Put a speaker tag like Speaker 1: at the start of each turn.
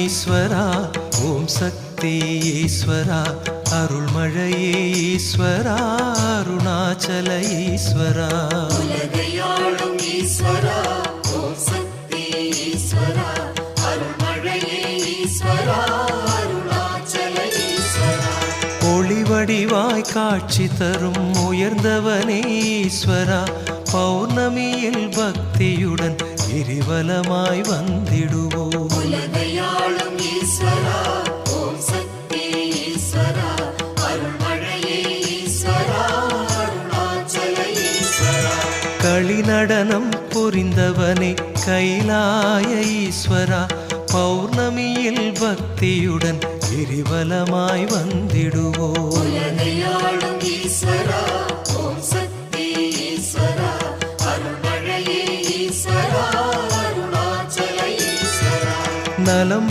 Speaker 1: ஈஸ்வரா ஓம் சக்தி ஈஸ்வரா அருள்மழையே ஈஸ்வரா அருணாச்சல ஈஸ்வரா
Speaker 2: உலகையாளும் ஈஸ்வரா ஓம் சக்தி ஈஸ்வரா அருள்மழையே ஈஸ்வரா அருணாச்சல ஈஸ்வரா
Speaker 1: ஒளிவடிவாய் காட்சி தரும் உயர்ந்தவனே ஈஸ்வரா பௌர்ணமியில் பக்தியுடன் கிரிவலமாய் வந்திடுவோம்
Speaker 2: உலகையாளும் ஈஸ்வரா ஓம் சக்தி ஈஸ்வரா அருள்மழையே ஈஸ்வரா அருணாச்சல ஈஸ்வரா
Speaker 1: களிநடனம் புரிந்தவனே கைலாய ஈஸ்வரா பௌர்ணமியில் பக்தியுடன் கிரிவலமாய் வந்திடுவோம்
Speaker 2: உலகையாளும் ஈஸ்வரா ஓம் சக்தி ஈஸ்வரா அருள்மழையே ஈஸ்வரா அருணாச்சல ஈஸ்வரா
Speaker 1: நலம்